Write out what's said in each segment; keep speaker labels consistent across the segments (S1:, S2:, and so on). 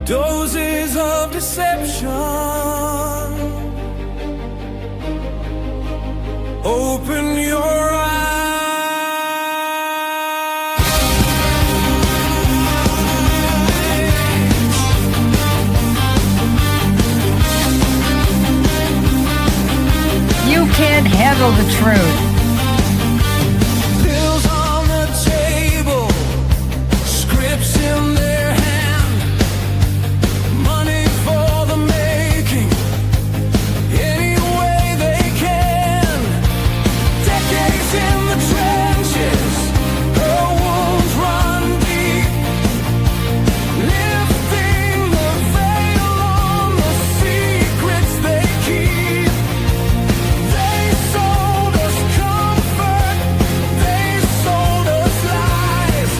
S1: Doses of deception. Open your eyes.
S2: You can't handle the truth.
S1: Pills on the table, scripts in their hand, money for the making, any way they can. Decades in the trenches, her wounds run deep, lifting the veil on the secrets they keep. They sold us comfort, they sold us lies,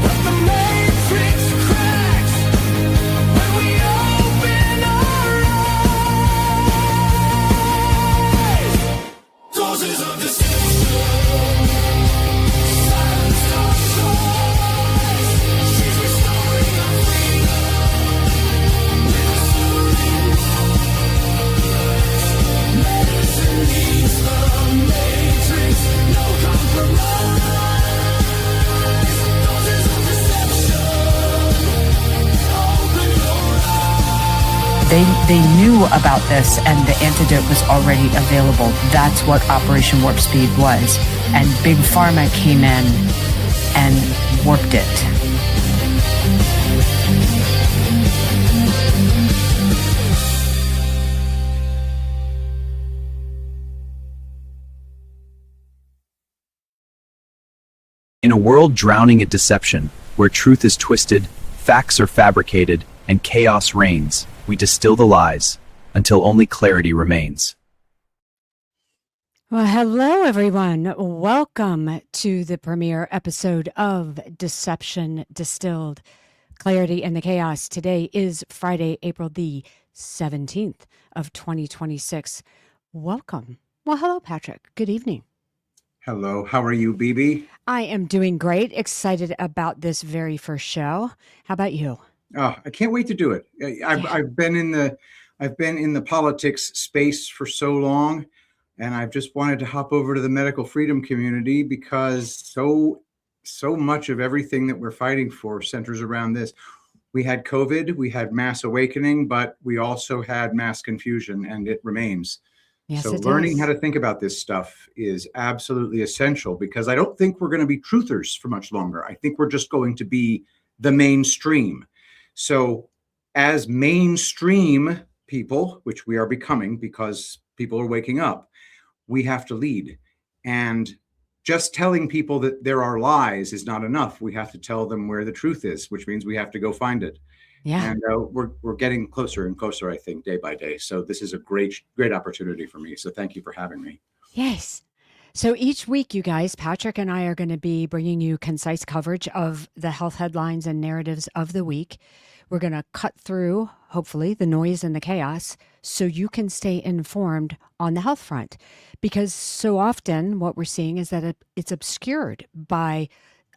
S1: but the matrix cracks when we open our eyes. Doses of deception, silence our choice. She's restoring our freedom with a soothing voice. Medicine needs the matrix, no compromise. Doses of deception, open your eyes.
S2: They knew about this and the antidote was already available. That's what Operation Warp Speed was. And Big Pharma came in and warped it.
S3: In a world drowning in deception, where truth is twisted, facts are fabricated, and chaos reigns, we distill the lies until only clarity remains.
S4: Well, hello, everyone. Welcome to the premiere episode of Deception Distilled, Clarity in the Chaos. Today is Friday, April the 17th of 2026. Welcome. Well, hello, Patrick. Good evening.
S5: Hello, how are you, BB?
S4: I am doing great. Excited about this very first show. How about you?
S5: Oh, I can't wait to do it. I've been in the politics space for so long, and I've just wanted to hop over to the medical freedom community because so much of everything that we're fighting for centers around this. We had COVID, we had mass awakening, but we also had mass confusion, and it remains.
S4: Yes,
S5: So
S4: it
S5: learning
S4: does.
S5: how to think about this stuff is absolutely essential because I don't think we're going to be truthers for much longer. I think we're just going to be the mainstream. So as mainstream people, which we are becoming because people are waking up, we have to lead. And just telling people that there are lies is not enough. We have to tell them where the truth is, which means we have to go find it.
S4: Yeah.
S5: And we're getting closer and closer, I think, day by day. So this is a great opportunity for me. So thank you for having me.
S4: Yes. So each week, you guys, Patrick and I are going to be bringing you concise coverage of the health headlines and narratives of the week. We're going to cut through, hopefully, the noise and the chaos so you can stay informed on the health front. Because so often what we're seeing is that it's obscured by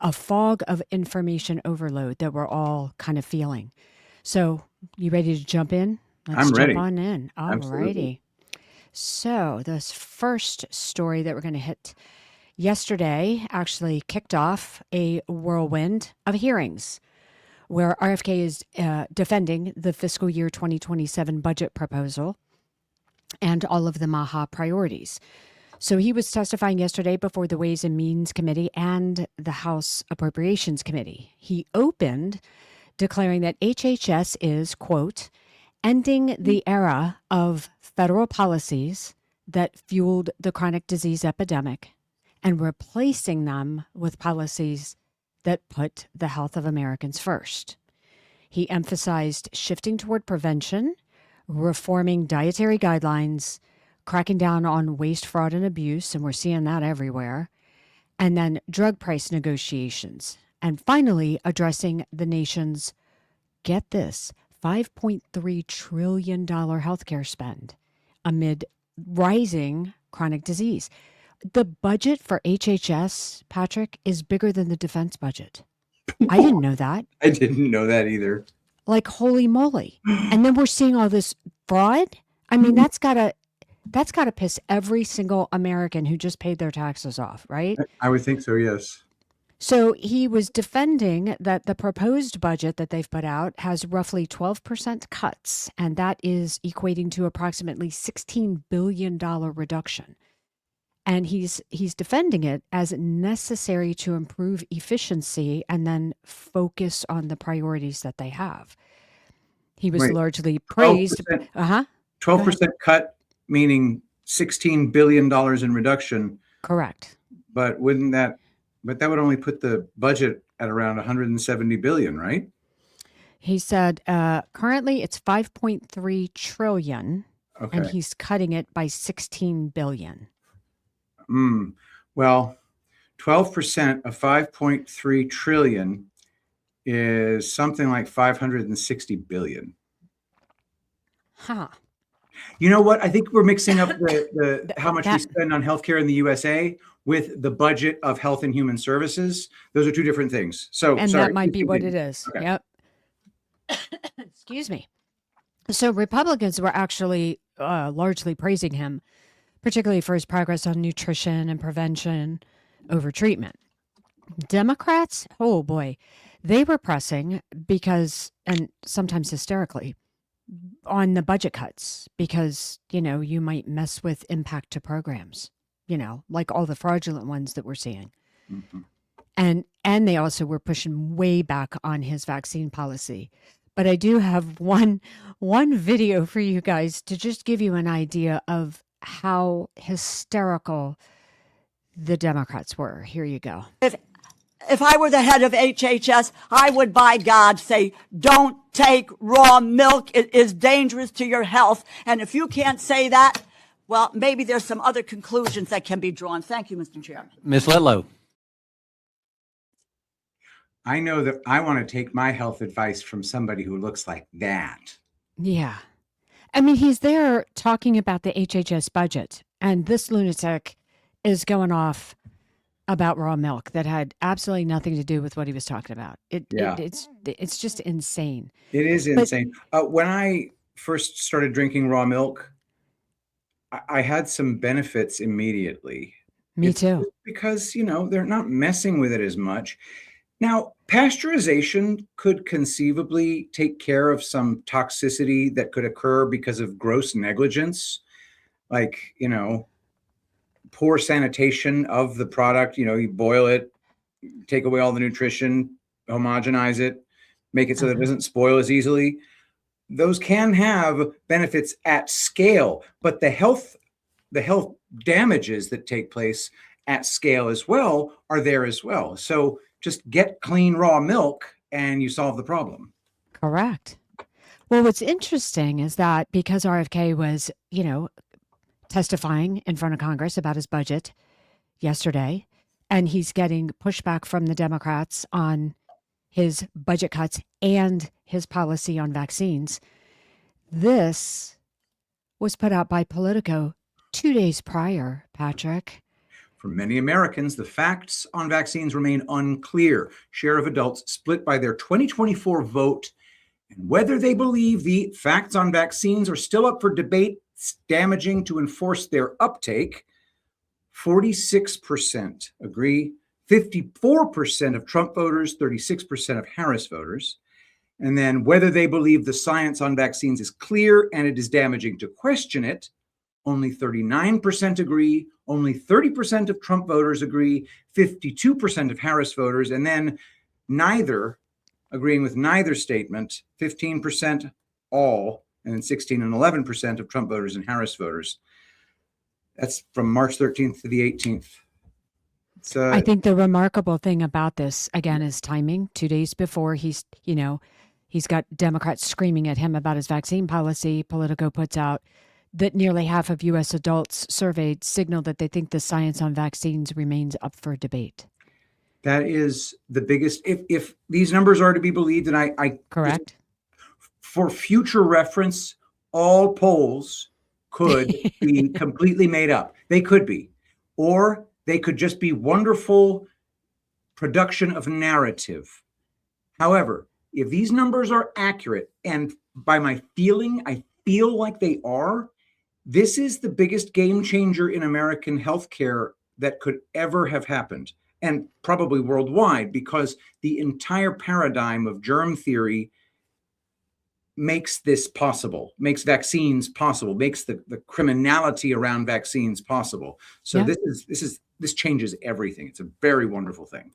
S4: a fog of information overload that we're all kind of feeling. So you ready to jump in? Let's
S5: I'm ready.
S4: jump on in. All
S5: Absolutely.
S4: righty. So this first story that we're going to hit yesterday actually kicked off a whirlwind of hearings where RFK is defending the fiscal year 2027 budget proposal and all of the MAHA priorities. So he was testifying yesterday before the Ways and Means Committee and the House Appropriations Committee. He opened declaring that HHS is, quote, ending the era of federal policies that fueled the chronic disease epidemic and replacing them with policies that put the health of Americans first. He emphasized shifting toward prevention, reforming dietary guidelines, cracking down on waste, fraud, and abuse, and we're seeing that everywhere, and then drug price negotiations, and finally addressing the nation's, get this, $5.3 trillion healthcare spend amid rising chronic disease. The budget for HHS, Patrick, is bigger than the defense budget. I didn't know that.
S5: I didn't know that either.
S4: Like, holy moly. And then we're seeing all this fraud. I mean, that's gotta piss every single American who just paid their taxes off, right?
S5: I would think so, yes.
S4: So he was defending that the proposed budget that they've put out has roughly 12% cuts, and that is equating to approximately $16 billion reduction. And he's defending it as necessary to improve efficiency and then focus on the priorities that they have. He was
S5: Wait,
S4: largely praised.
S5: 12%,
S4: Uh-huh.
S5: 12% cut, meaning $16 billion in reduction.
S4: Correct.
S5: But that would only put the budget at around 170 billion, right?
S4: He said currently it's 5.3 trillion,
S5: Okay.
S4: and he's cutting it by 16 billion.
S5: Well, 12% of 5.3 trillion is something like 560 billion.
S4: Huh.
S5: You know what? I think we're mixing up the how much we spend on healthcare in the USA with the budget of Health and Human Services. Those are two different things. So,
S4: And
S5: sorry,
S4: that might be what it is.
S5: Okay.
S4: Yep. Excuse me. So Republicans were actually largely praising him, particularly for his progress on nutrition and prevention over treatment. Democrats, oh boy, they were pressing because, and sometimes hysterically, on the budget cuts because, you might mess with impact to programs, like all the fraudulent ones that we're seeing.
S5: Mm-hmm.
S4: And they also were pushing way back on his vaccine policy. But I do have one video for you guys to just give you an idea of how hysterical the Democrats were. Here you go.
S6: If I were the head of HHS, I would, by God, say, don't take raw milk. It is dangerous to your health. And if you can't say that, well, maybe there's some other conclusions that can be drawn. Thank you, Mr. Chairman.
S7: Ms. Letlow.
S5: I know that I want to take my health advice from somebody who looks like that.
S4: Yeah. I mean, he's there talking about the HHS budget, and this lunatic is going off about raw milk that had absolutely nothing to do with what he was talking about. It's just insane.
S5: It is insane. When I first started drinking raw milk, I had some benefits immediately.
S4: Me too.
S5: Because, they're not messing with it as much. Now, pasteurization could conceivably take care of some toxicity that could occur because of gross negligence, like, poor sanitation of the product. You boil it, take away all the nutrition, homogenize it, make it so that it doesn't spoil as easily. Those can have benefits at scale, but the health damages that take place at scale as well are there as well. So just get clean raw milk and you solve the problem.
S4: Correct. Well, what's interesting is that because RFK was, testifying in front of Congress about his budget yesterday, and he's getting pushback from the Democrats on his budget cuts and his policy on vaccines. This was put out by Politico 2 days prior, Patrick.
S5: For many Americans, the facts on vaccines remain unclear. Share of adults split by their 2024 vote, and whether they believe the facts on vaccines are still up for debate, it's damaging to enforce their uptake. 46% agree, 54% of Trump voters, 36% of Harris voters. And then whether they believe the science on vaccines is clear and it is damaging to question it, only 39% agree, only 30% of Trump voters agree, 52% of Harris voters, and then neither, agreeing with neither statement, 15% all, and then 16 and 11% of Trump voters and Harris voters. That's from March 13th to the 18th.
S4: I think the remarkable thing about this, again, is timing. 2 days before he's got Democrats screaming at him about his vaccine policy. Politico puts out that nearly half of U.S. adults surveyed signal that they think the science on vaccines remains up for debate.
S5: That is the biggest, if these numbers are to be believed, and I
S4: correct.
S5: For future reference, all polls could be completely made up. They could be, or they could just be wonderful production of narrative. However, If these numbers are accurate, and by my feeling, I feel like they are, this is the biggest game changer in American healthcare that could ever have happened, and probably worldwide, because the entire paradigm of germ theory makes this possible, makes vaccines possible, makes the criminality around vaccines possible. So
S4: Yeah.
S5: this changes everything. It's a very wonderful thing.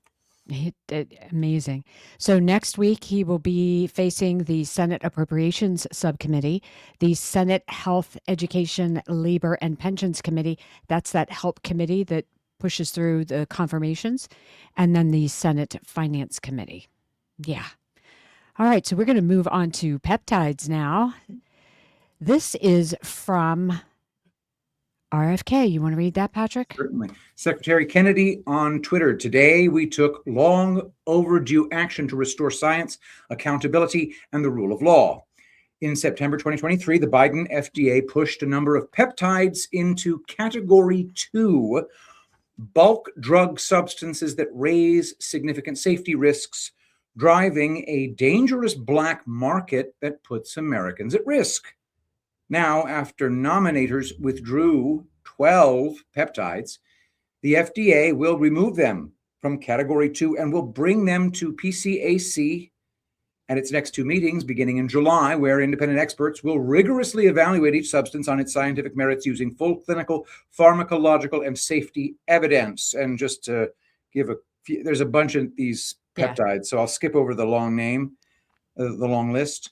S4: Amazing. So next week, he will be facing the Senate Appropriations Subcommittee, the Senate Health, Education, Labor, and Pensions Committee. That's that HELP committee that pushes through the confirmations, and then the Senate Finance Committee. Yeah. All right. So we're going to move on to peptides now. This is from RFK. You want to read that, Patrick?
S5: Certainly. Secretary Kennedy on Twitter. Today, we took long overdue action to restore science, accountability, and the rule of law. In September 2023, the Biden FDA pushed a number of peptides into Category 2, bulk drug substances that raise significant safety risks, driving a dangerous black market that puts Americans at risk. Now, after nominators withdrew 12 peptides, the FDA will remove them from Category 2 and will bring them to PCAC at its next two meetings beginning in July, where independent experts will rigorously evaluate each substance on its scientific merits using full clinical, pharmacological, and safety evidence. And just to give a few, there's a bunch of these peptides, so I'll skip over the long list.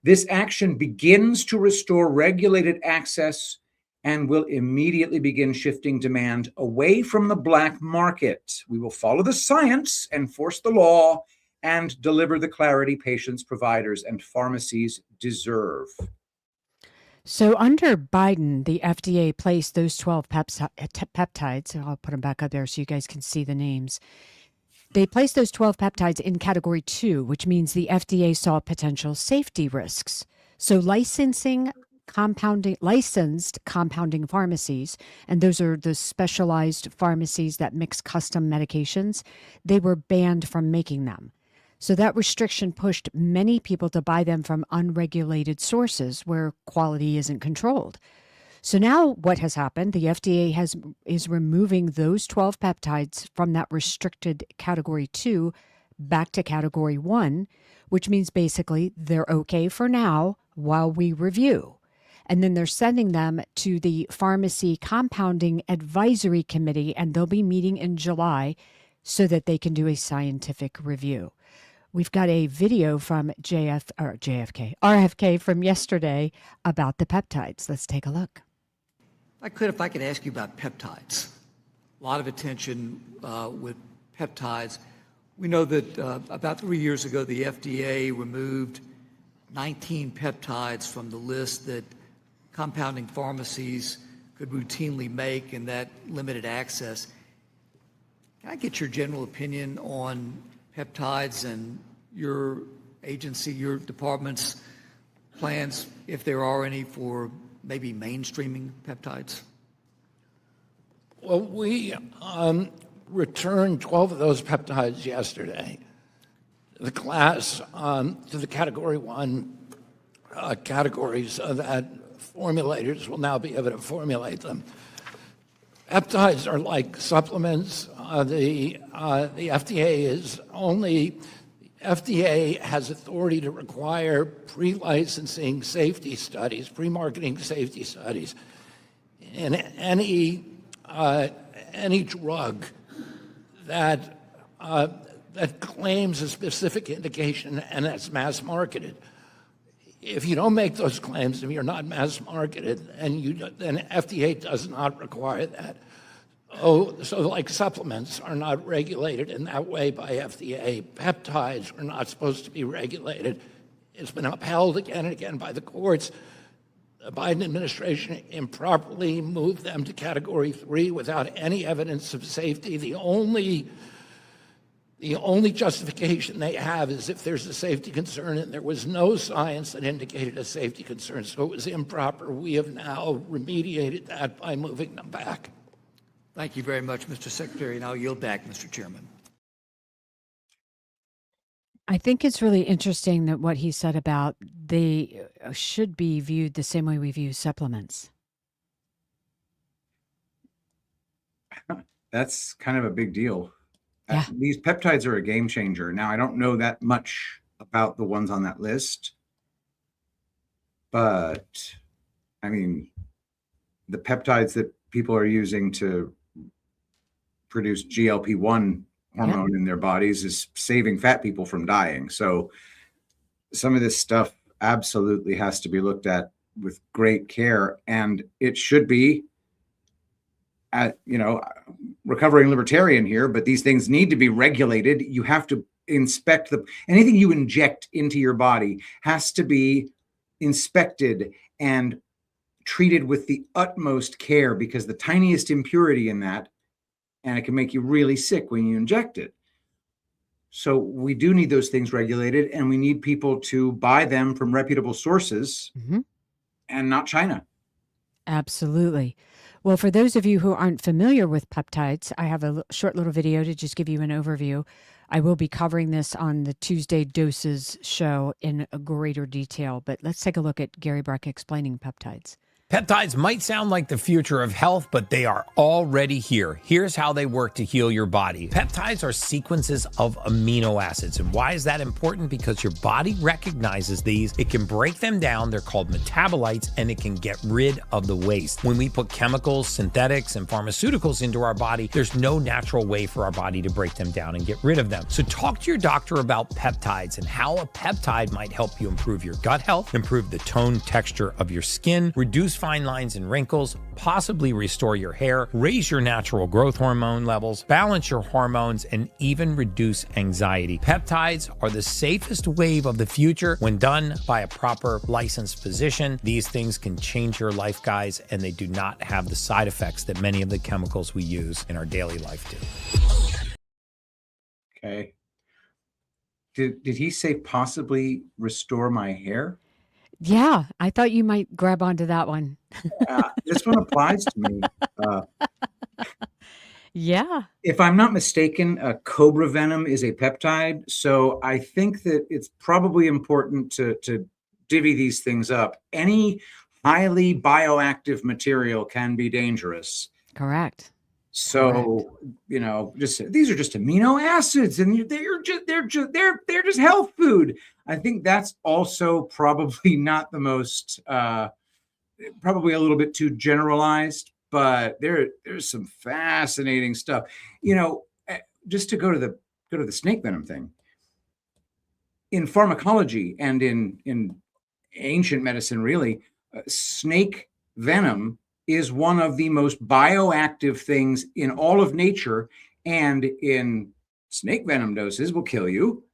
S5: This action begins to restore regulated access and will immediately begin shifting demand away from the black market. We will follow the science, enforce the law, and deliver the clarity patients, providers, and pharmacies deserve.
S4: So under Biden, the FDA placed those 12 peptides, and I'll put them back up there so you guys can see the names. They placed those 12 peptides in Category 2, which means the FDA saw potential safety risks. So licensed compounding pharmacies, and those are the specialized pharmacies that mix custom medications, they were banned from making them. So that restriction pushed many people to buy them from unregulated sources where quality isn't controlled. So now what has happened, the FDA is removing those 12 peptides from that restricted Category 2 back to Category 1, which means basically they're okay for now while we review. And then they're sending them to the Pharmacy Compounding Advisory Committee, and they'll be meeting in July so that they can do a scientific review. We've got a video from RFK from yesterday about the peptides. Let's take a look.
S7: If I could ask you about peptides. A lot of attention with peptides. We know that about 3 years ago, the FDA removed 19 peptides from the list that compounding pharmacies could routinely make, and that limited access. Can I get your general opinion on peptides and your agency, your department's plans, if there are any, for maybe mainstreaming peptides?
S8: Well, we returned 12 of those peptides yesterday. The class to the Category 1 categories so that formulators will now be able to formulate them. Peptides are like supplements. The FDA has authority to require pre-licensing safety studies, pre-marketing safety studies. In any drug that claims a specific indication and that's mass marketed. If you don't make those claims, if you're not mass marketed, then FDA does not require that. So like supplements are not regulated in that way by FDA. Peptides are not supposed to be regulated. It's been upheld again and again by the courts. The Biden administration improperly moved them to Category 3 without any evidence of safety. The only justification they have is if there's a safety concern, and there was no science that indicated a safety concern, so it was improper. We have now remediated that by moving them back.
S7: Thank you very much, Mr. Secretary, and I'll yield back, Mr. Chairman.
S4: I think it's really interesting that what he said about they should be viewed the same way we view supplements.
S5: That's kind of a big deal.
S4: Yeah.
S5: These peptides are a game changer. Now, I don't know that much about the ones on that list, but I mean, the peptides that people are using to produce GLP-1 hormone in their bodies is saving fat people from dying. So some of this stuff absolutely has to be looked at with great care, and it should be recovering libertarian here, but these things need to be regulated. You have to inspect anything you inject into your body has to be inspected and treated with the utmost care, because the tiniest impurity in that, and it can make you really sick when you inject it. So we do need those things regulated, and we need people to buy them from reputable sources and not China.
S4: Absolutely. Well, for those of you who aren't familiar with peptides, I have a short little video to just give you an overview. I will be covering this on the Tuesday Doses show in a greater detail, but let's take a look at Gary Breck explaining peptides.
S9: Peptides might sound like the future of health, but they are already here. Here's how they work to heal your body. Peptides are sequences of amino acids. And why is that important? Because your body recognizes these. It can break them down. They're called metabolites, and it can get rid of the waste. When we put chemicals, synthetics, and pharmaceuticals into our body, there's no natural way for our body to break them down and get rid of them. So talk to your doctor about peptides and how a peptide might help you improve your gut health, improve the tone, texture of your skin, reduce fine lines and wrinkles, possibly restore your hair, raise your natural growth hormone levels, balance your hormones, and even reduce anxiety. Peptides are the safest wave of the future when done by a proper licensed physician. These things can change your life, guys, and they do not have the side effects that many of the chemicals we use in our daily life do.
S5: Okay. Did he say possibly restore my hair?
S4: Yeah, I thought you might grab onto that one.
S5: This one applies to me.
S4: Yeah.
S5: If I'm not mistaken, cobra venom is a peptide. So I think that it's probably important to divvy these things up. Any highly bioactive material can be dangerous.
S4: Correct.
S5: So, these are just amino acids, and they're just health food. I think that's also probably not the most, probably a little bit too generalized, but there's some fascinating stuff. Just to go to the snake venom thing. In pharmacology and in ancient medicine, really, snake venom is one of the most bioactive things in all of nature, and in snake venom doses will kill you,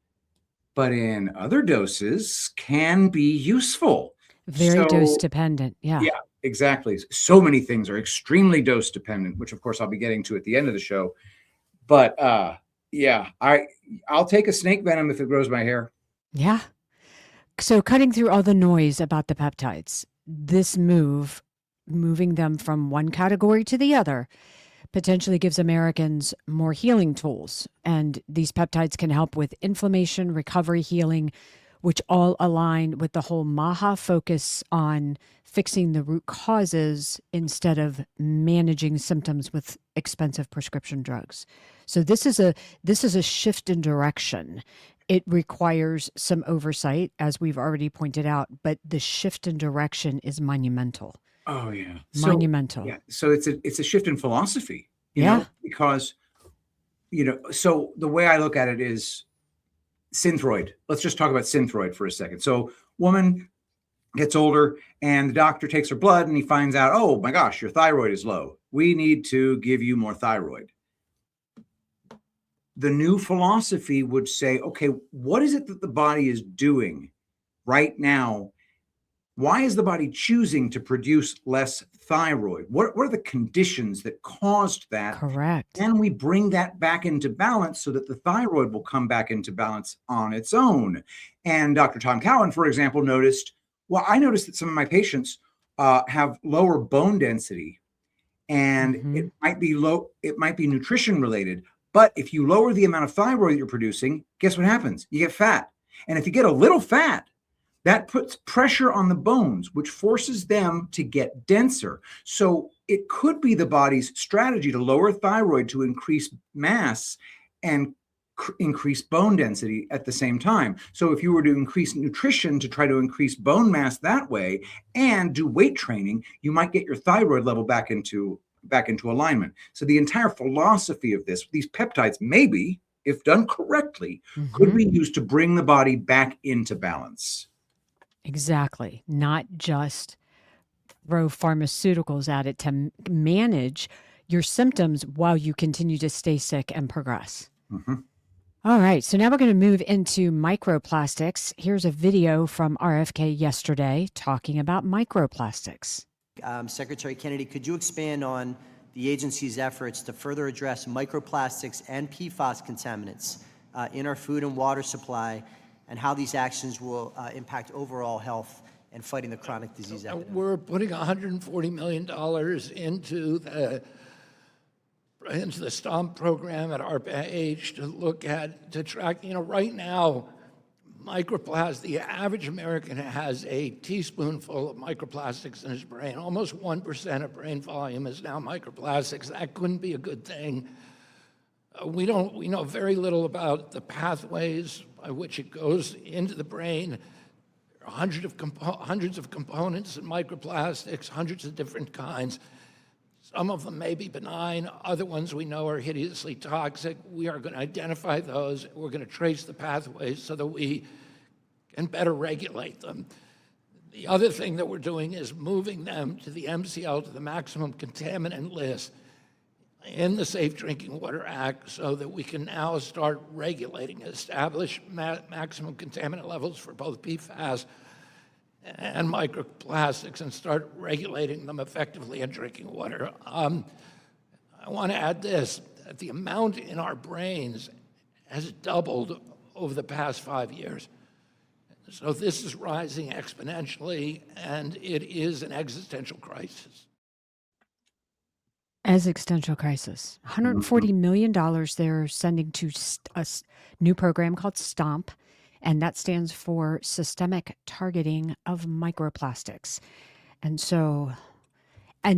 S5: but in other doses can be useful.
S4: Very dose dependent. Yeah.
S5: Yeah, exactly. So many things are extremely dose dependent, which of course I'll be getting to at the end of the show. But I'll take a snake venom if it grows my hair.
S4: Yeah. So cutting through all the noise about the peptides, this moving them from one category to the other, potentially gives Americans more healing tools. And these peptides can help with inflammation, recovery, healing, which all align with the whole MAHA focus on fixing the root causes instead of managing symptoms with expensive prescription drugs. So this is a shift in direction. It requires some oversight, as we've already pointed out, but the shift in direction is monumental.
S5: Oh yeah,
S4: Monumental.
S5: So it's a shift in philosophy, because so the way I look at it is Synthroid. Let's just talk about Synthroid for a second. So woman gets older, and the doctor takes her blood, and he finds out, oh my gosh, your thyroid is low. We need to give you more thyroid. The new philosophy would say, okay, what is it that the body is doing right now? Why is the body choosing to produce less thyroid? What are the conditions that caused that?
S4: Correct.
S5: Can we bring that back into balance so that the thyroid will come back into balance on its own? And Dr. Tom Cowan, for example, I noticed that some of my patients have lower bone density, and it might be nutrition related, But if you lower the amount of thyroid you're producing, guess what happens? You get fat. And if you get a little fat, that puts pressure on the bones, which forces them to get denser. So it could be the body's strategy to lower thyroid to increase mass and increase bone density at the same time. So if you were to increase nutrition to try to increase bone mass that way and do weight training, you might get your thyroid level back into alignment. So the entire philosophy of this, these peptides, maybe, if done correctly, could be used to bring the body back into balance.
S4: Exactly. Not just throw pharmaceuticals at it to manage your symptoms while you continue to stay sick and progress. All right. So now we're going to move into microplastics. Here's a video from RFK yesterday talking about microplastics.
S10: Secretary Kennedy, could you expand on the agency's efforts to further address microplastics and PFAS contaminants in our food and water supply, and how these actions will impact overall health and fighting the chronic disease epidemic?
S8: We're putting $140 million into the STOMP program at ARPA-H to track, right now, the average American has a teaspoonful of microplastics in his brain. Almost 1% of brain volume is now microplastics. That couldn't be a good thing. We know very little about the pathways by which it goes into the brain. There are hundreds of components in microplastics, hundreds of different kinds. Some of them may be benign. Other ones we know are hideously toxic. We are going to identify those. We're going to trace the pathways so that we can better regulate them. The other thing that we're doing is moving them to the MCL, to the maximum contaminant list in the Safe Drinking Water Act, so that we can now start regulating, establish maximum contaminant levels for both PFAS and microplastics, and start regulating them effectively in drinking water. I want to add this, that the amount in our brains has doubled over the past 5 years. So this is rising exponentially, and it is an existential crisis.
S4: Existential crisis. $140 million they're sending to a new program called STOMP, and that stands for Systemic Targeting of Microplastics. And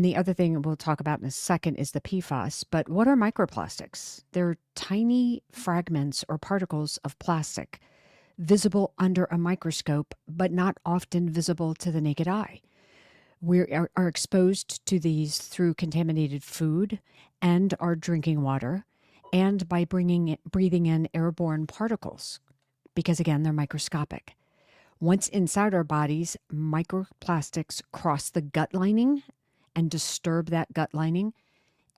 S4: the other thing we'll talk about in a second is the PFAS. But what are microplastics? They're tiny fragments or particles of plastic, visible under a microscope, but not often visible to the naked eye. We are exposed to these through contaminated food and our drinking water, and by breathing in airborne particles, because again, they're microscopic. Once inside our bodies, microplastics cross the gut lining and disturb that gut lining,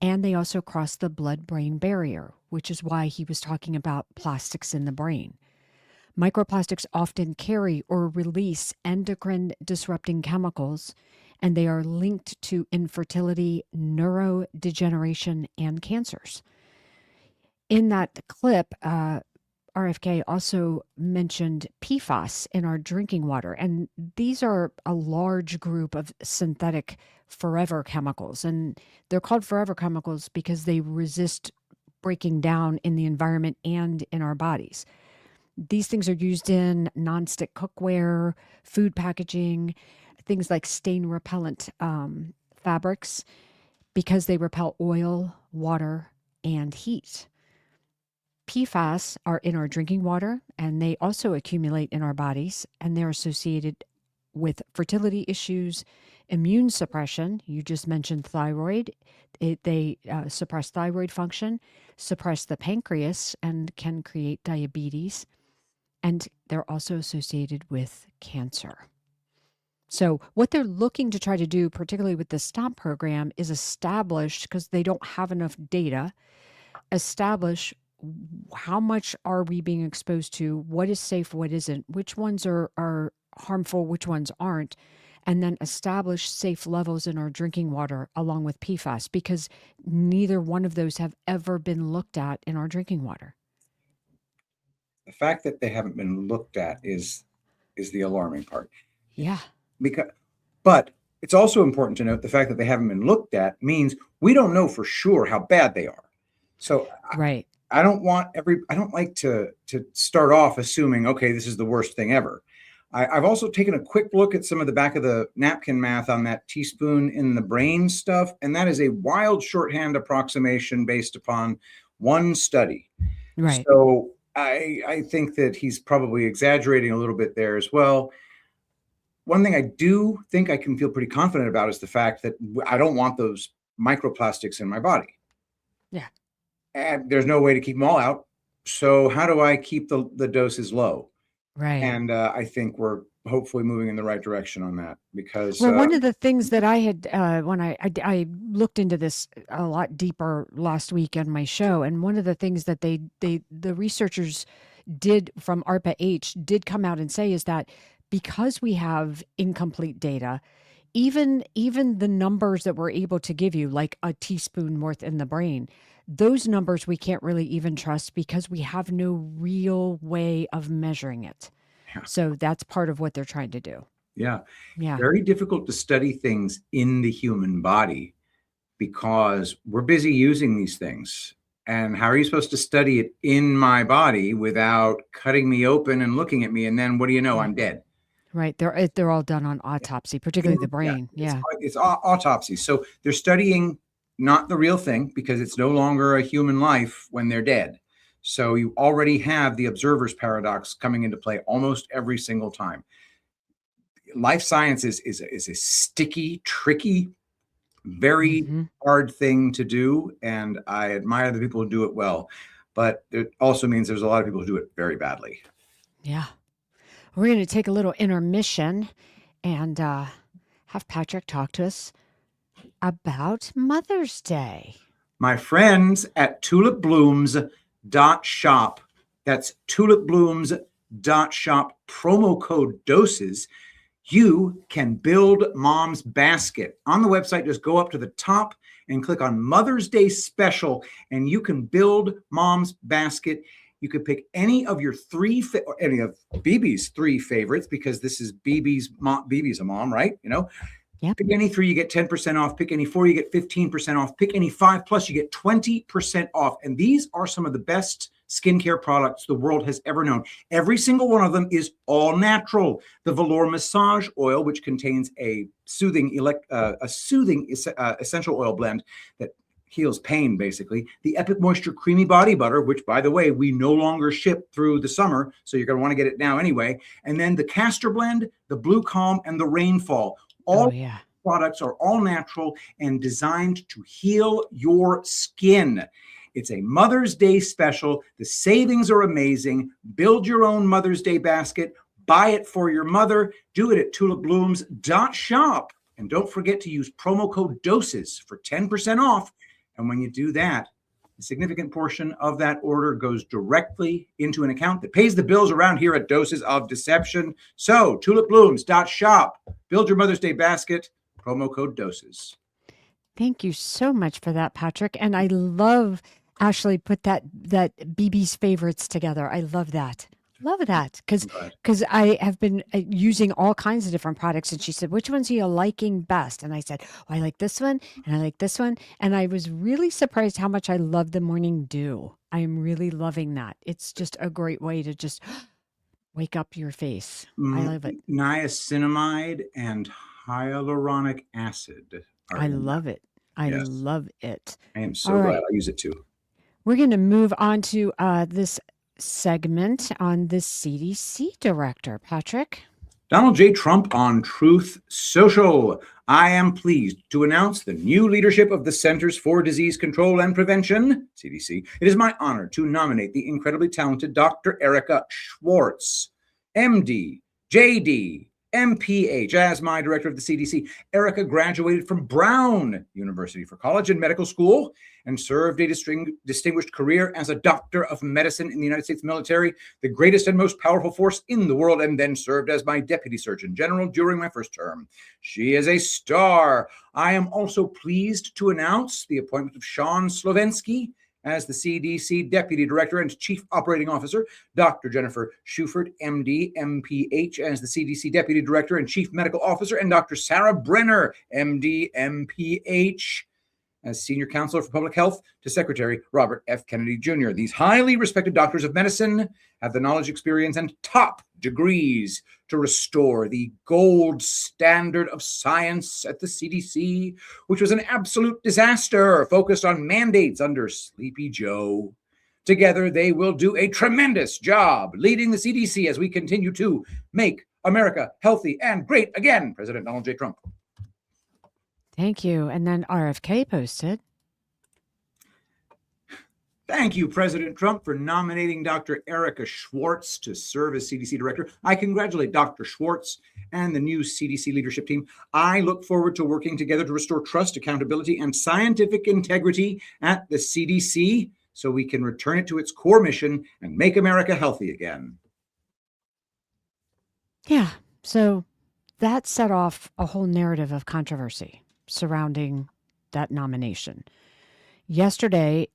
S4: and they also cross the blood-brain barrier, which is why he was talking about plastics in the brain. Microplastics often carry or release endocrine-disrupting chemicals, and they are linked to infertility, neurodegeneration, and cancers. In that clip, RFK also mentioned PFAS in our drinking water, and these are a large group of synthetic forever chemicals, and they're called forever chemicals because they resist breaking down in the environment and in our bodies. These things are used in nonstick cookware, food packaging, things like stain repellent fabrics, because they repel oil, water, and heat. PFAS are in our drinking water, and they also accumulate in our bodies, and they're associated with fertility issues, immune suppression. You just mentioned thyroid. They suppress thyroid function, suppress the pancreas, and can create diabetes. And they're also associated with cancer. So what they're looking to try to do, particularly with the STOMP program, is establish, because they don't have enough data, establish how much are we being exposed to, what is safe, what isn't, which ones are harmful, which ones aren't, and then establish safe levels in our drinking water along with PFAS, because neither one of those have ever been looked at in our drinking water.
S5: The fact that they haven't been looked at is the alarming part.
S4: Yeah.
S5: But it's also important to note the fact that they haven't been looked at means we don't know for sure how bad they are. So
S4: right.
S5: I don't like to start off assuming, okay, this is the worst thing ever. I've also taken a quick look at some of the back of the napkin math on that teaspoon in the brain stuff, and that is a wild shorthand approximation based upon one study.
S4: Right.
S5: So I think that he's probably exaggerating a little bit there as well. One thing I do think I can feel pretty confident about is the fact that I don't want those microplastics in my body.
S4: Yeah.
S5: And there's no way to keep them all out. So how do I keep the doses low?
S4: Right.
S5: And I think we're hopefully moving in the right direction on that because
S4: Well, one of the things that I had when I looked into this a lot deeper last week on my show, and one of the things that the researchers did from ARPA-H did come out and say is that because we have incomplete data, even the numbers that we're able to give you, like a teaspoon worth in the brain, those numbers we can't really even trust because we have no real way of measuring it.
S5: Yeah.
S4: So that's part of what they're trying to do.
S5: Yeah.
S4: Yeah.
S5: Very difficult to study things in the human body because we're busy using these things. And how are you supposed to study it in my body without cutting me open and looking at me? And then what do you know? I'm dead.
S4: Right. They're all done on autopsy, particularly the brain. Yeah.
S5: It's autopsy. So they're studying not the real thing because it's no longer a human life when they're dead. So you already have the observer's paradox coming into play almost every single time. Life science is a sticky, tricky, very hard thing to do. And I admire the people who do it well. But it also means there's a lot of people who do it very badly.
S4: Yeah. We're going to take a little intermission and have Patrick talk to us about Mother's Day.
S5: My friends at tulipblooms.shop, that's tulipblooms.shop, promo code DOSES, you can build Mom's Basket. On the website, just go up to the top and click on Mother's Day Special, and you can build Mom's Basket. You could pick any of your any of BB's 3 favorites, because this is BB's mom. BB's a mom, right? You know,
S4: Yep.
S5: Pick any 3, you get 10% off. Pick any 4, you get 15% off. Pick any 5 plus, you get 20% off. And these are some of the best skincare products the world has ever known. Every single one of them is all natural. The Velour Massage Oil, which contains a soothing essential oil blend that heals pain, basically. The Epic Moisture Creamy Body Butter, which, by the way, we no longer ship through the summer, so you're going to want to get it now anyway. And then the Castor Blend, the Blue Calm, and the Rainfall. All products are all natural and designed to heal your skin. It's a Mother's Day special. The savings are amazing. Build your own Mother's Day basket. Buy it for your mother. Do it at tulipblooms.shop. And don't forget to use promo code DOSES for 10% off. And when you do that, a significant portion of that order goes directly into an account that pays the bills around here at Doses of Deception. So, tulipblooms.shop. Build your Mother's Day basket. Promo code DOSES.
S4: Thank you so much for that, Patrick. And I love Ashley put that BB's favorites together. I love that. Love that. Because I have been using all kinds of different products. And she said, which ones are you liking best? And I said, oh, I like this one. And I like this one. And I was really surprised how much I love the Morning Dew. I am really loving that. It's just a great way to just wake up your face. I love it.
S5: Niacinamide and hyaluronic acid.
S4: I love it. I love it.
S5: I am so glad I use it too.
S4: We're going to move on to this segment on the CDC director. Patrick?
S5: Donald J. Trump on Truth Social. I am pleased to announce the new leadership of the Centers for Disease Control and Prevention, CDC. It is my honor to nominate the incredibly talented Dr. Erica Schwartz, MD, JD, MPH, as my director of the CDC. Erica graduated from Brown University for college and medical school and served a distinguished career as a doctor of medicine in the United States military, the greatest and most powerful force in the world, and then served as my deputy surgeon general during my first term. She is a star. I am also pleased to announce the appointment of Sean Slovensky as the CDC Deputy Director and Chief Operating Officer, Dr. Jennifer Schufert, MD, MPH, as the CDC Deputy Director and Chief Medical Officer, and Dr. Sarah Brenner, MD, MPH, as Senior Counselor for Public Health to Secretary Robert F. Kennedy Jr. These highly respected doctors of medicine have the knowledge, experience, and top degrees to restore the gold standard of science at the CDC, which was an absolute disaster, focused on mandates under Sleepy Joe. Together, they will do a tremendous job leading the CDC as we continue to make America healthy and great again. President Donald J. Trump.
S4: Thank you. And then RFK posted.
S5: Thank you, President Trump, for nominating Dr. Erica Schwartz to serve as CDC director. I congratulate Dr. Schwartz and the new CDC leadership team. I look forward to working together to restore trust, accountability, and scientific integrity at the CDC so we can return it to its core mission and make America healthy again.
S4: Yeah. So that set off a whole narrative of controversy surrounding that nomination. Yesterday,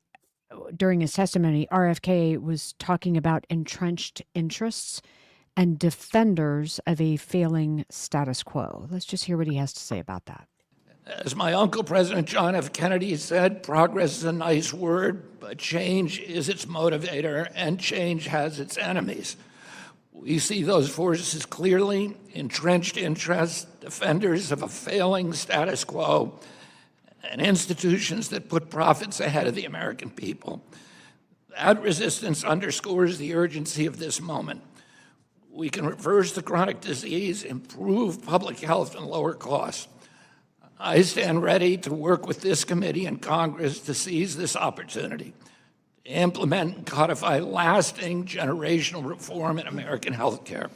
S4: during his testimony, RFK was talking about entrenched interests and defenders of a failing status quo. Let's just hear what he has to say about that.
S8: As my uncle, President John F. Kennedy, said, progress is a nice word, but change is its motivator, and change has its enemies. We see those forces clearly: entrenched interests, defenders of a failing status quo, and institutions that put profits ahead of the American people. That resistance underscores the urgency of this moment. We can reverse the chronic disease, improve public health, and lower costs. I stand ready to work with this committee and Congress to seize this opportunity, to implement and codify lasting generational reform in American health care.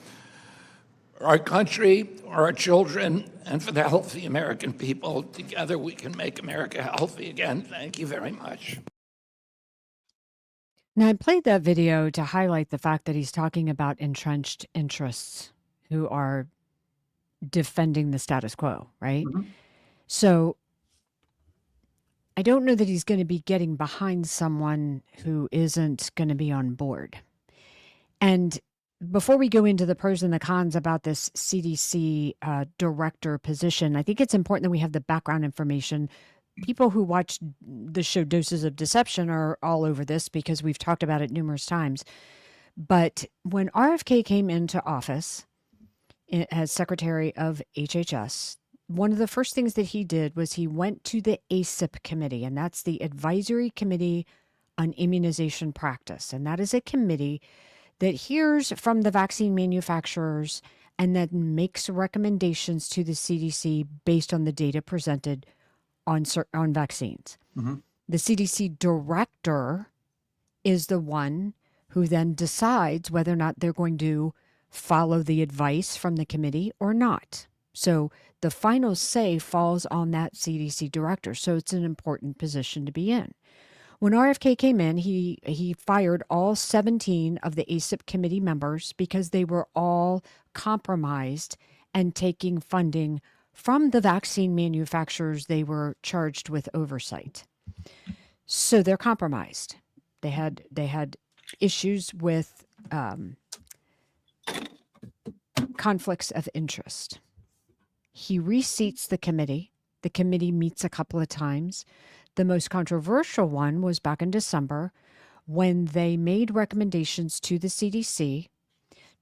S8: For our country, for our children, and for the health of the American people, together we can make America healthy again. Thank you very much.
S4: Now, I played that video to highlight the fact that he's talking about entrenched interests who are defending the status quo, right?
S5: Mm-hmm.
S4: So I don't know that he's going to be getting behind someone who isn't going to be on board. And before we go into the pros and the cons about this CDC director position, I think it's important that we have the background information. People who watch the show Doses of Deception are all over this because we've talked about it numerous times. But when RFK came into office as Secretary of HHS, one of the first things that he did was he went to the ACIP committee, and that's the Advisory Committee on Immunization Practice. And that is a committee that hears from the vaccine manufacturers and then makes recommendations to the CDC based on the data presented on vaccines.
S5: Mm-hmm.
S4: The CDC director is the one who then decides whether or not they're going to follow the advice from the committee or not. So the final say falls on that CDC director. So it's an important position to be in. When RFK came in, he fired all 17 of the ACIP committee members because they were all compromised and taking funding from the vaccine manufacturers they were charged with oversight. So they're compromised. They had issues with conflicts of interest. He reseats the committee. The committee meets a couple of times. The most controversial one was back in December when they made recommendations to the CDC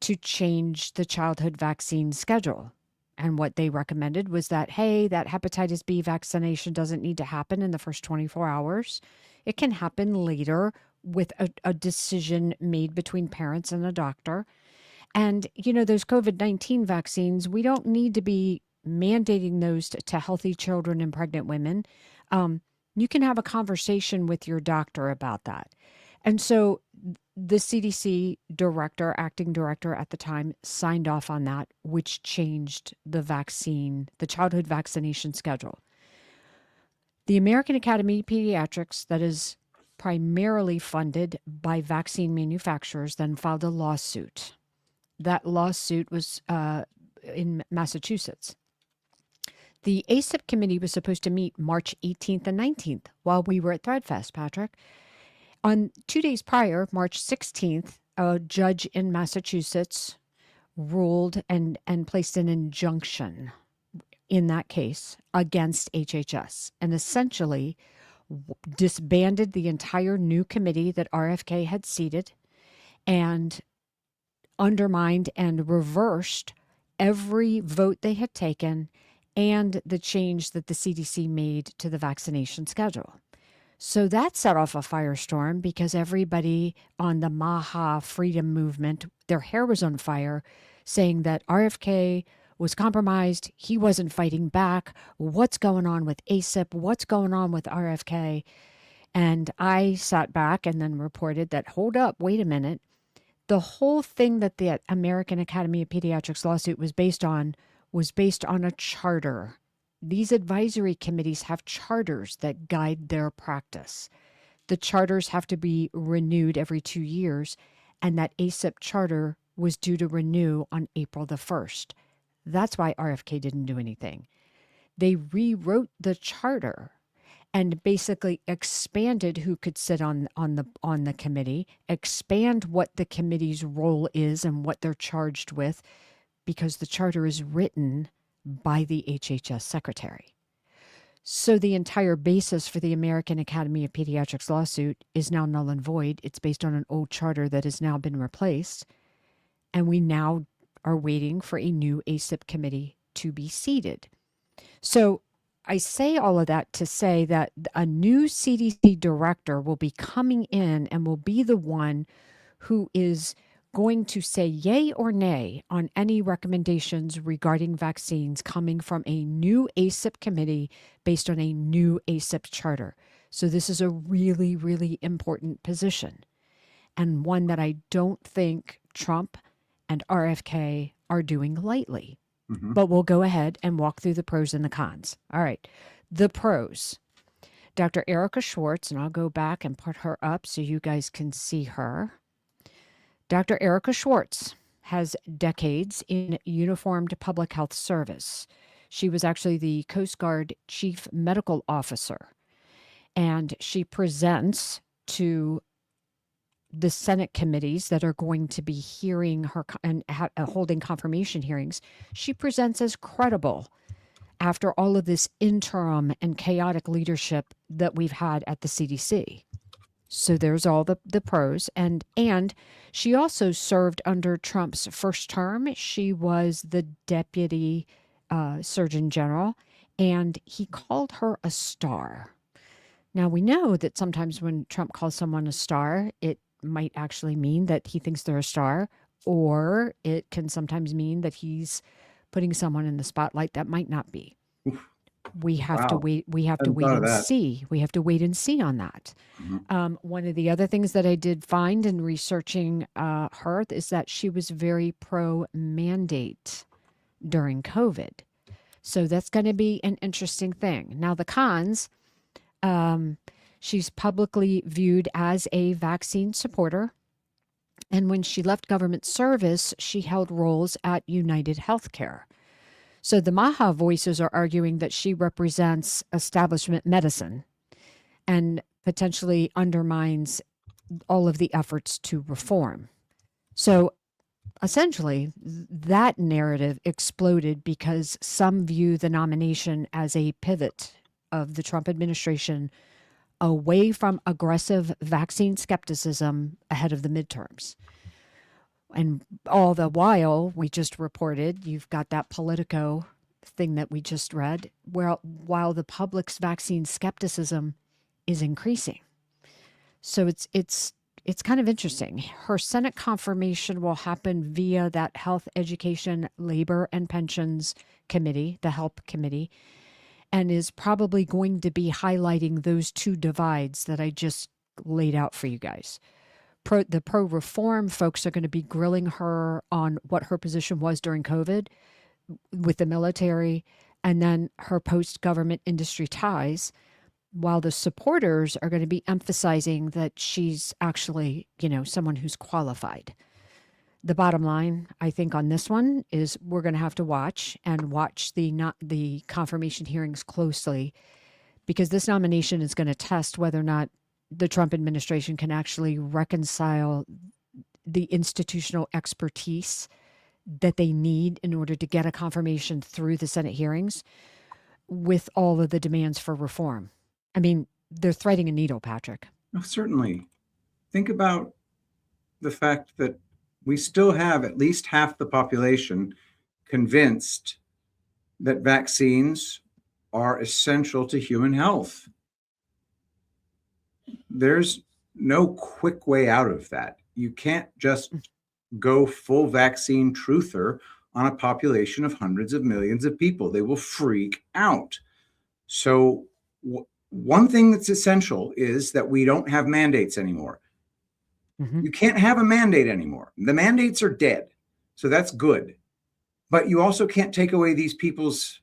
S4: to change the childhood vaccine schedule. And what they recommended was that, hey, that hepatitis B vaccination doesn't need to happen in the first 24 hours. It can happen later with a decision made between parents and a doctor. And, you know, those COVID-19 vaccines, we don't need to be mandating those to healthy children and pregnant women. You can have a conversation with your doctor about that. And so the CDC director, acting director at the time, signed off on that, which changed the childhood vaccination schedule. The American Academy of Pediatrics, that is primarily funded by vaccine manufacturers, then filed a lawsuit. That lawsuit was in Massachusetts. The ACIP committee was supposed to meet March 18th and 19th while we were at Threadfest, Patrick. On 2 days prior, March 16th, a judge in Massachusetts ruled and placed an injunction in that case against HHS and essentially disbanded the entire new committee that RFK had seated and undermined and reversed every vote they had taken and the change that the CDC made to the vaccination schedule. So that set off a firestorm because everybody on the Maha Freedom Movement, their hair was on fire, saying that RFK was compromised. He wasn't fighting back. What's going on with ACIP? What's going on with RFK? And I sat back and then reported that, hold up, wait a minute. The whole thing that the American Academy of Pediatrics lawsuit was based on a charter. These advisory committees have charters that guide their practice. The charters have to be renewed every 2 years, and that ACIP charter was due to renew on April the 1st. That's why RFK didn't do anything. They rewrote the charter and basically expanded who could sit on the committee, expand what the committee's role is and what they're charged with, because the charter is written by the HHS secretary. So the entire basis for the American Academy of Pediatrics lawsuit is now null and void. It's based on an old charter that has now been replaced, and we now are waiting for a new ACIP committee to be seated. So I say all of that to say that a new CDC director will be coming in and will be the one who is going to say yay or nay on any recommendations regarding vaccines coming from a new ACIP committee based on a new ACIP charter. So this is a really, really important position, and one that I don't think Trump and RFK are doing lightly. But we'll go ahead and walk through the pros and the cons. All right, the pros. Dr. Erica Schwartz, and I'll go back and put her up so you guys can see her. Dr. Erica Schwartz has decades in uniformed public health service. She was actually the Coast Guard Chief Medical Officer, and she presents to the Senate committees that are going to be hearing her and holding confirmation hearings. She presents as credible after all of this interim and chaotic leadership that we've had at the CDC. So there's all the pros. And she also served under Trump's first term. She was the deputy Surgeon General, and he called her a star. Now, we know that sometimes when Trump calls someone a star, it might actually mean that he thinks they're a star, or it can sometimes mean that he's putting someone in the spotlight that might not be. We have to wait. We have to wait and see. We have to wait and see on that. One of the other things that I did find in researching her is that she was very pro-mandate during COVID. So that's going to be an interesting thing. Now, the cons, she's publicly viewed as a vaccine supporter. And when she left government service, she held roles at United Healthcare. So the Maha voices are arguing that she represents establishment medicine and potentially undermines all of the efforts to reform. So essentially, that narrative exploded because some view the nomination as a pivot of the Trump administration away from aggressive vaccine skepticism ahead of the midterms. And all the while, we just reported, you've got that Politico thing that we just read, where while the public's vaccine skepticism is increasing. So it's kind of interesting. Her Senate confirmation will happen via that Health, Education, Labor, and Pensions Committee, the HELP Committee, and is probably going to be highlighting those two divides that I just laid out for you guys. The pro-reform folks are going to be grilling her on what her position was during COVID with the military, and then her post-government industry ties, while the supporters are going to be emphasizing that she's actually, someone who's qualified. The bottom line, I think, on this one is we're going to have to watch the confirmation hearings closely, because this nomination is going to test whether or not the Trump administration can actually reconcile the institutional expertise that they need in order to get a confirmation through the Senate hearings with all of the demands for reform. I mean, they're threading a needle, Patrick.
S5: Oh, certainly. Think about the fact that we still have at least half the population convinced that vaccines are essential to human health. There's no quick way out of that. You can't just go full vaccine truther on a population of hundreds of millions of people. They will freak out. So one thing that's essential is that we don't have mandates anymore. You can't have a mandate anymore. The mandates are dead. So that's good. But you also can't take away these people's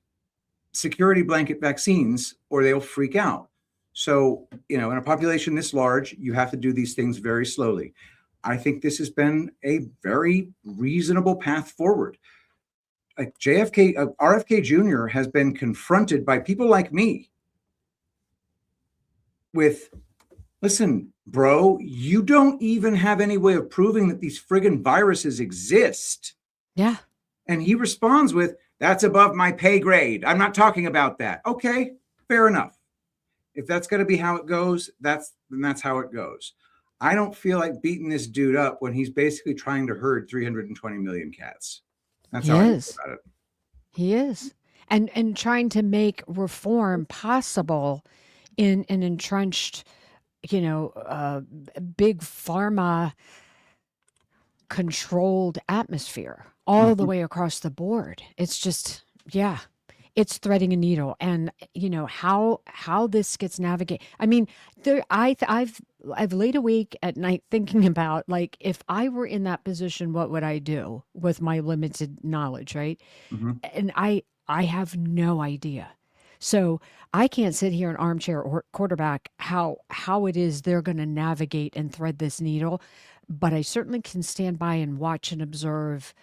S5: security blanket vaccines or they'll freak out. So, in a population this large, you have to do these things very slowly. I think this has been a very reasonable path forward. Like RFK Jr. has been confronted by people like me with, listen, bro, you don't even have any way of proving that these friggin' viruses exist.
S4: Yeah.
S5: And he responds with, that's above my pay grade. I'm not talking about that. Okay, fair enough. If that's going to be how it goes, then that's how it goes. I don't feel like beating this dude up when he's basically trying to herd 320 million cats. That's how I feel about it.
S4: He is. And trying to make reform possible in an entrenched, big pharma controlled atmosphere all the way across the board. It's just, it's threading a needle. And how this gets navigated. I mean, I've laid awake at night thinking about, like, if I were in that position, what would I do with my limited knowledge, right? And I have no idea. So I can't sit here and armchair or quarterback how it is they're going to navigate and thread this needle, but I certainly can stand by and watch and observe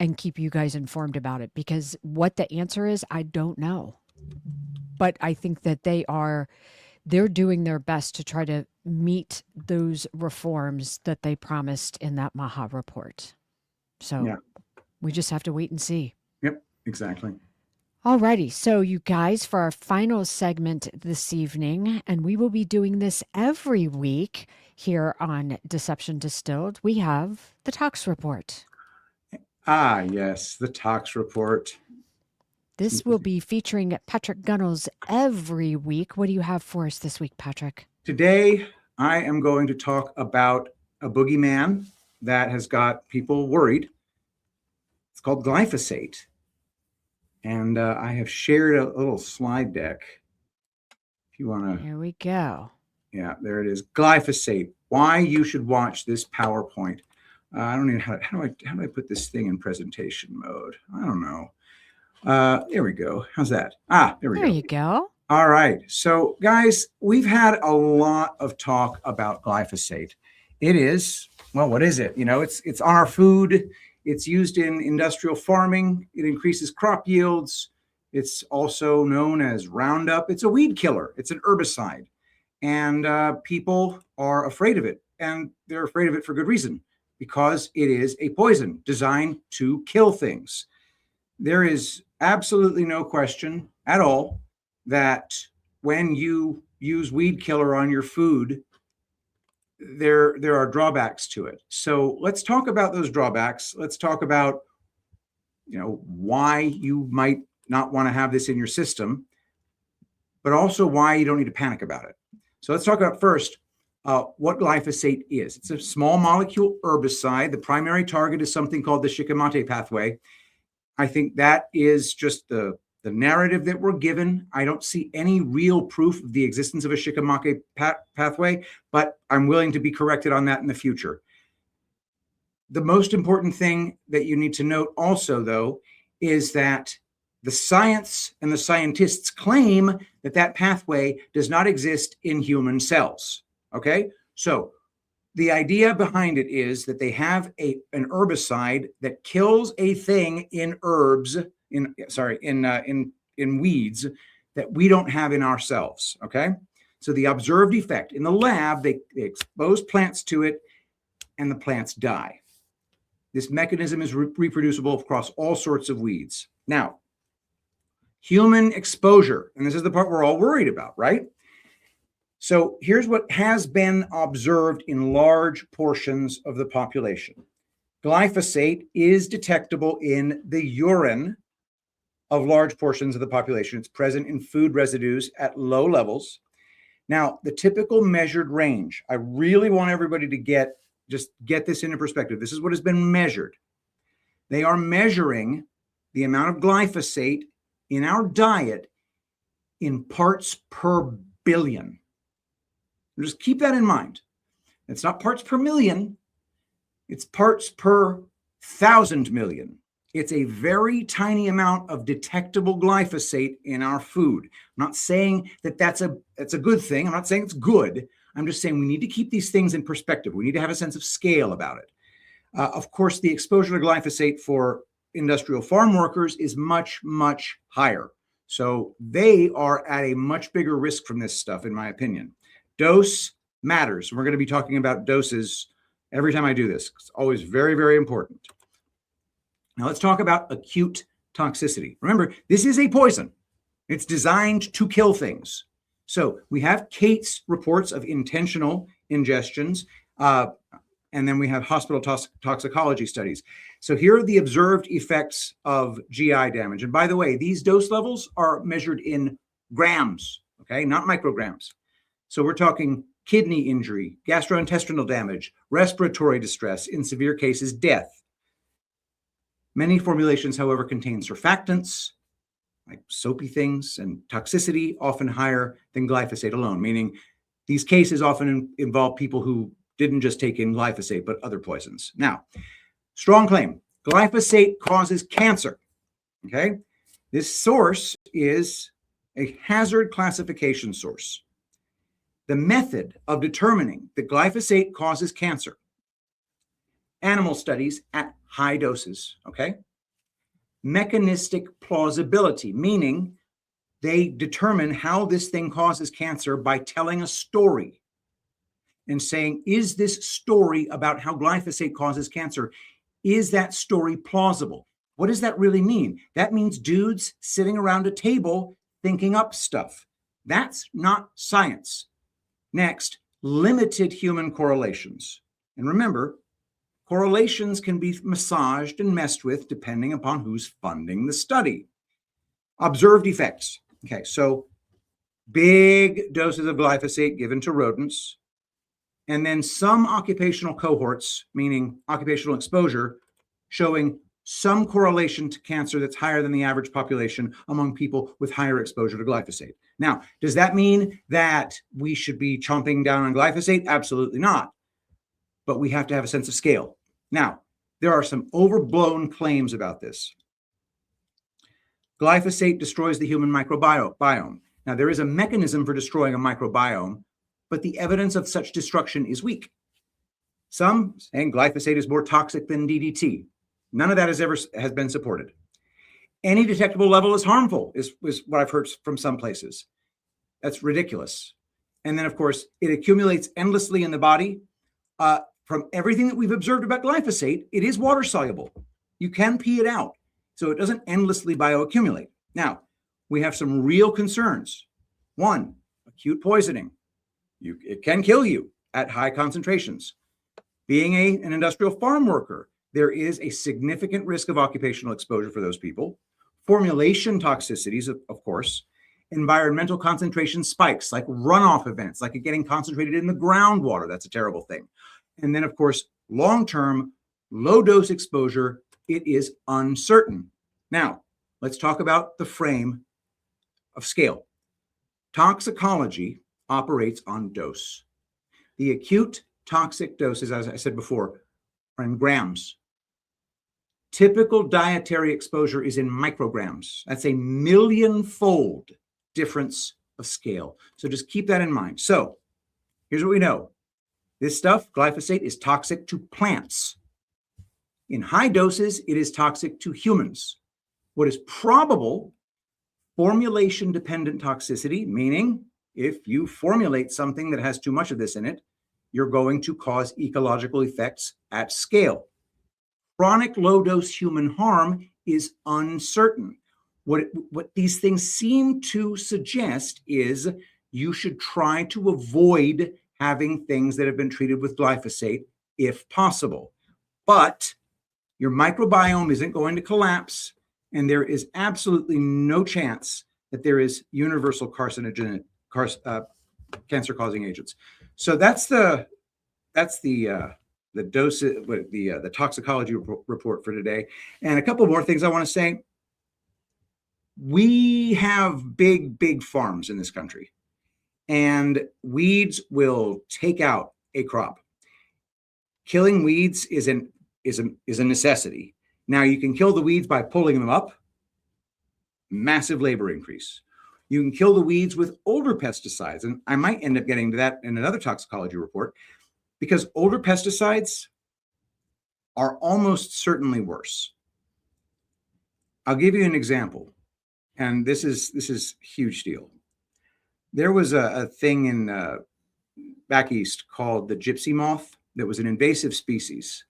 S4: and keep you guys informed about it, because what the answer is, I don't know. But I think that they're doing their best to try to meet those reforms that they promised in that Maha report. So we just have to wait and see.
S5: Yep, exactly.
S4: Alrighty, so you guys, for our final segment this evening, and we will be doing this every week here on Deception Distilled, we have the Tox Report.
S5: Ah, yes, the Tox Report.
S4: This will be featuring Patrick Gunnels every week. What do you have for us this week, Patrick?
S5: Today, I am going to talk about a boogeyman that has got people worried. It's called glyphosate. And I have shared a little slide deck. If you want to.
S4: Here we go.
S5: Yeah, there it is. Glyphosate. Why you should watch this PowerPoint. I don't even how do I put this thing in presentation mode? I don't know. There we go. How's that? There we go.
S4: There you go.
S5: All right. So, guys, we've had a lot of talk about glyphosate. It is, well, what is it? It's on our food. It's used in industrial farming. It increases crop yields. It's also known as Roundup. It's a weed killer. It's an herbicide. And people are afraid of it. And they're afraid of it for good reason, because it is a poison designed to kill things. There is absolutely no question at all that when you use weed killer on your food, there are drawbacks to it. So let's talk about those drawbacks. Let's talk about, why you might not want to have this in your system, but also why you don't need to panic about it. So let's talk about first what glyphosate is. It's a small molecule herbicide. The primary target is something called the shikimate pathway. I think that is just the narrative that we're given. I don't see any real proof of the existence of a shikimate pathway, but I'm willing to be corrected on that in the future. The most important thing that you need to note also, though, is that the science and the scientists claim that that pathway does not exist in human cells. Okay? So the idea behind it is that they have an herbicide that kills a thing in in weeds that we don't have in ourselves. Okay. So the observed effect in the lab, they expose plants to it and the plants die. This mechanism is reproducible across all sorts of weeds. Now, human exposure, and this is the part we're all worried about, right? So here's what has been observed in large portions of the population. Glyphosate is detectable in the urine of large portions of the population. It's present in food residues at low levels. Now, the typical measured range, I really want everybody to get this into perspective. This is what has been measured. They are measuring the amount of glyphosate in our diet in parts per billion. Just keep that in mind. It's not parts per million. It's parts per 1,000 million. It's a very tiny amount of detectable glyphosate in our food. I'm not saying that that's a good thing. I'm not saying it's good. I'm just saying we need to keep these things in perspective. We need to have a sense of scale about it. Of course, the exposure to glyphosate for industrial farm workers is much, much higher. So they are at a much bigger risk from this stuff, in my opinion. Dose matters. We're going to be talking about doses every time I do this. It's always very, very important. Now let's talk about acute toxicity. Remember, this is a poison. It's designed to kill things. So we have Kate's reports of intentional ingestions, and then we have hospital toxicology studies. So here are the observed effects of GI damage. And by the way, these dose levels are measured in grams, okay, not micrograms. So we're talking kidney injury, gastrointestinal damage, respiratory distress, in severe cases, death. Many formulations, however, contain surfactants, like soapy things, and toxicity often higher than glyphosate alone, meaning these cases often involve people who didn't just take in glyphosate, but other poisons. Now, strong claim, glyphosate causes cancer, okay? This source is a hazard classification source. The method of determining that glyphosate causes cancer, animal studies at high doses, okay? Mechanistic plausibility, meaning they determine how this thing causes cancer by telling a story and saying, is this story about how glyphosate causes cancer, is that story plausible? What does that really mean? That means dudes sitting around a table thinking up stuff. That's not science. Next, limited human correlations. And remember, correlations can be massaged and messed with depending upon who's funding the study. Observed effects. Okay, so big doses of glyphosate given to rodents, and then some occupational cohorts, meaning occupational exposure, showing some correlation to cancer that's higher than the average population among people with higher exposure to glyphosate. Now, does that mean that we should be chomping down on glyphosate? Absolutely not. But we have to have a sense of scale. Now, there are some overblown claims about this. Glyphosate destroys the human microbiome. Now, there is a mechanism for destroying a microbiome, but the evidence of such destruction is weak. Some saying glyphosate is more toxic than DDT. None of that has been supported. Any detectable level is harmful, is what I've heard from some places. That's ridiculous. And then, of course, it accumulates endlessly in the body. From everything that we've observed about glyphosate, it is water soluble. You can pee it out, so it doesn't endlessly bioaccumulate. Now, we have some real concerns. One, acute poisoning. It can kill you at high concentrations. Being an industrial farm worker, there is a significant risk of occupational exposure for those people. Formulation toxicities, of course. Environmental concentration spikes, like runoff events, like it getting concentrated in the groundwater. That's a terrible thing. And then, of course, long-term, low-dose exposure, it is uncertain. Now, let's talk about the frame of scale. Toxicology operates on dose. The acute toxic doses, as I said before, are in grams. Typical dietary exposure is in micrograms. That's a million-fold difference of scale. So just keep that in mind. So here's what we know. This stuff, glyphosate, is toxic to plants. In high doses, it is toxic to humans. What is probable, formulation-dependent toxicity, meaning if you formulate something that has too much of this in it, you're going to cause ecological effects at scale. chronic low dose human harm is uncertain. What these things seem to suggest is you should try to avoid having things that have been treated with glyphosate if possible. But your microbiome isn't going to collapse, and there is absolutely no chance that there is universal cancer-causing agents. So that's the dose, the toxicology report for today. And a couple more things I want to say. We have big farms in this country, and weeds will take out a crop. Killing weeds is a necessity. Now, you can kill the weeds by pulling them up, massive labor increase. You can kill the weeds with older pesticides, and I might end up getting to that in another toxicology report, because older pesticides are almost certainly worse. I'll give you an example, and this is huge deal. There was a thing in back east called the gypsy moth that was an invasive species,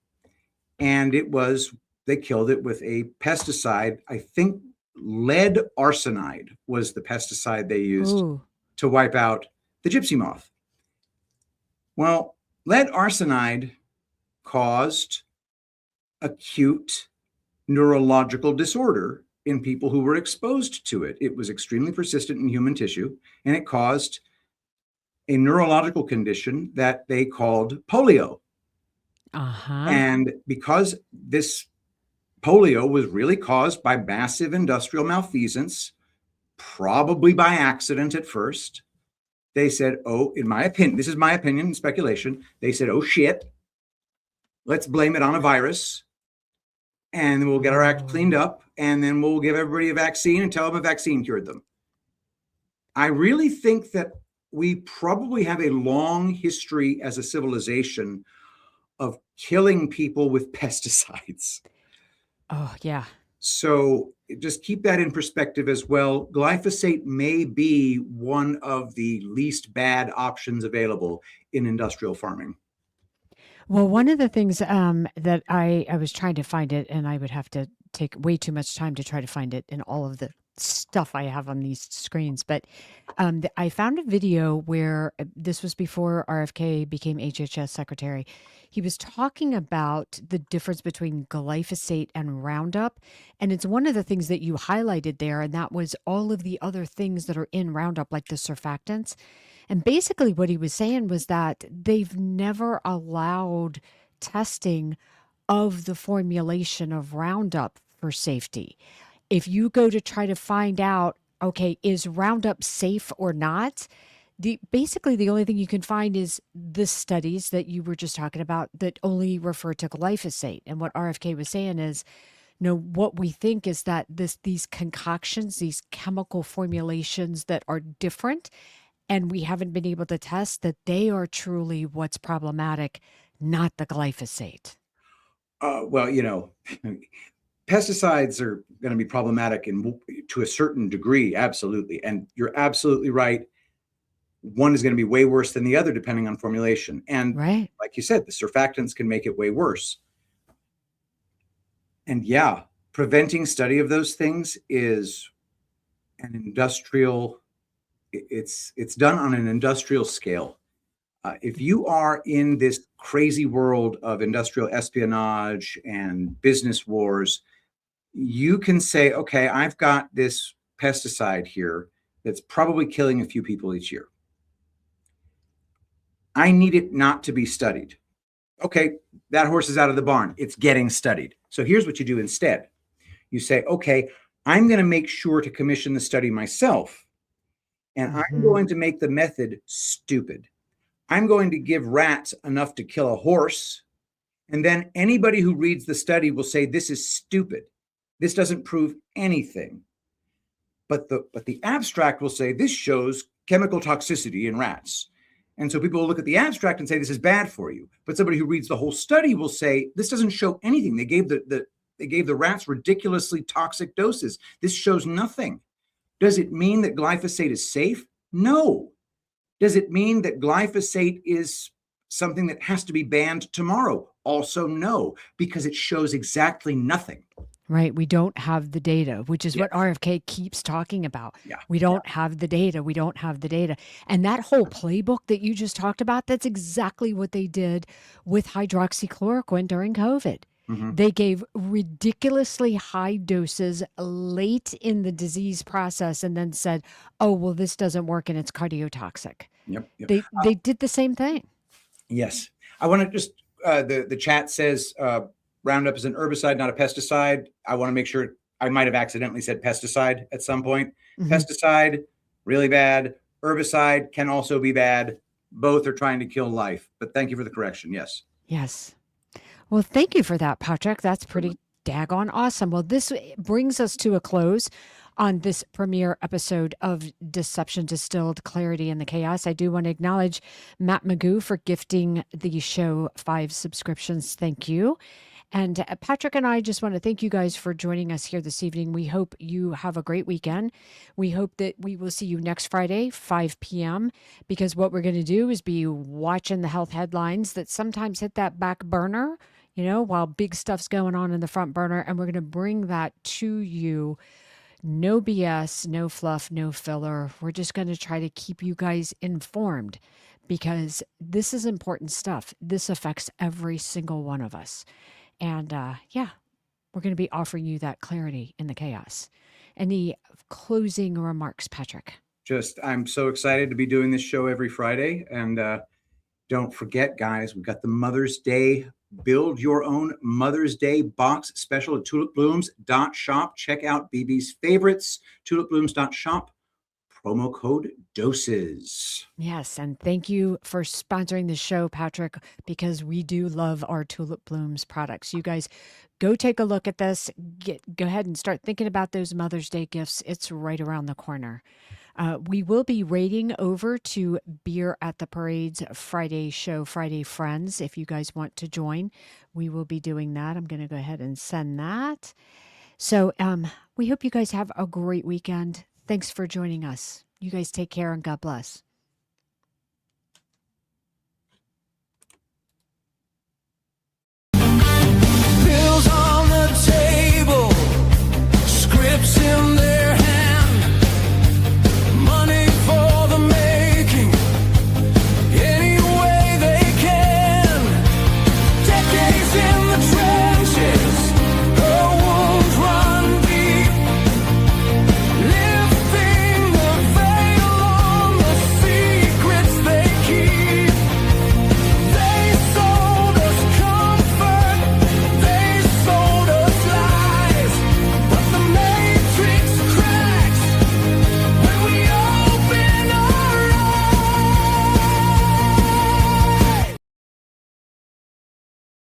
S5: and they killed it with a pesticide. I think lead arsenide was the pesticide they used to wipe out the gypsy moth. Well, lead arsenide caused acute neurological disorder in people who were exposed to it. It was extremely persistent in human tissue, and it caused a neurological condition that they called polio. And because this polio was really caused by massive industrial malfeasance, probably by accident at first, they said, oh, in my opinion, this is my opinion and speculation, they said, oh shit, let's blame it on a virus, and we'll get our act cleaned up, and then we'll give everybody a vaccine and tell them a vaccine cured them. I really think that we probably have a long history as a civilization of killing people with pesticides.
S4: Oh, yeah.
S5: So just keep that in perspective as well. Glyphosate may be one of the least bad options available in industrial farming.
S4: Well, one of the things that I was trying to find it, and I would have to take way too much time to try to find it in all of the stuff I have on these screens, but I found a video where this was before RFK became HHS secretary. He was talking about the difference between glyphosate and Roundup, and it's one of the things that you highlighted there, and that was all of the other things that are in Roundup, like the surfactants. And basically what he was saying was that they've never allowed testing of the formulation of Roundup for safety. If you go to try to find out, okay, is Roundup safe or not? Basically the only thing you can find is the studies that you were just talking about that only refer to glyphosate. And what RFK was saying is, no, what we think is that these concoctions, these chemical formulations that are different, and we haven't been able to test, that they are truly what's problematic, not the glyphosate.
S5: Well, pesticides are going to be problematic to a certain degree, absolutely. And you're absolutely right. One is going to be way worse than the other, depending on formulation. And
S4: right,
S5: like you said, the surfactants can make it way worse. And yeah, preventing study of those things is an industrial, it's done on an industrial scale. If you are in this crazy world of industrial espionage and business wars, you can say, okay, I've got this pesticide here that's probably killing a few people each year. I need it not to be studied. Okay, that horse is out of the barn. It's getting studied. So here's what you do instead. You say, okay, I'm going to make sure to commission the study myself, and I'm going to make the method stupid. I'm going to give rats enough to kill a horse, and then anybody who reads the study will say, this is stupid. This doesn't prove anything. But the abstract will say, this shows chemical toxicity in rats. And so people will look at the abstract and say, this is bad for you. But somebody who reads the whole study will say, this doesn't show anything. They gave the rats ridiculously toxic doses. This shows nothing. Does it mean that glyphosate is safe? No. Does it mean that glyphosate is something that has to be banned tomorrow? Also no, because it shows exactly nothing.
S4: Right. We don't have the data, which is what
S5: Yes.
S4: RFK keeps talking about.
S5: Yeah.
S4: We don't have the data. We don't have the data. And that whole playbook that you just talked about, that's exactly what they did with hydroxychloroquine during COVID.
S5: Mhm.
S4: They gave ridiculously high doses late in the disease process and then said, oh, well, this doesn't work and it's cardiotoxic.
S5: Yep. Yep.
S4: They did the same thing.
S5: Yes. I want to just, the chat says Roundup is an herbicide, not a pesticide. I want to make sure, I might have accidentally said pesticide at some point.
S4: Mhm.
S5: Pesticide, really bad. Herbicide can also be bad. Both are trying to kill life. But thank you for the correction. Yes.
S4: Yes. Well, thank you for that, Patrick. That's pretty daggone awesome. Well, this brings us to a close on this premiere episode of Deception Distilled, Clarity in the Chaos. I do want to acknowledge Matt Magoo for gifting the show 5 subscriptions. Thank you. And Patrick and I just want to thank you guys for joining us here this evening. We hope you have a great weekend. We hope that we will see you next Friday, 5 p.m., because what we're going to do is be watching the health headlines that sometimes hit that back burner, while big stuff's going on in the front burner. And we're going to bring that to you. No BS, no fluff, no filler. We're just going to try to keep you guys informed because this is important stuff. This affects every single one of us. And we're going to be offering you that clarity in the chaos. Any closing remarks, Patrick?
S5: I'm so excited to be doing this show every Friday. And don't forget, guys, we've got the Mother's Day, build your own Mother's Day box special at tulipblooms.shop. Check out BB's favorites, tulipblooms.shop. Promo code DOSES.
S4: Yes, and thank you for sponsoring the show, Patrick, because we do love our Tulip Blooms products. You guys go take a look at this. Go ahead and start thinking about those Mother's Day gifts. It's right around the corner. We will be raiding over to Beer at the Parade's Friday show, Friday Friends. If you guys want to join, we will be doing that. I'm going to go ahead and send that. So we hope you guys have a great weekend. Thanks for joining us. You guys take care and God bless.
S1: Pills on the table, scripts in the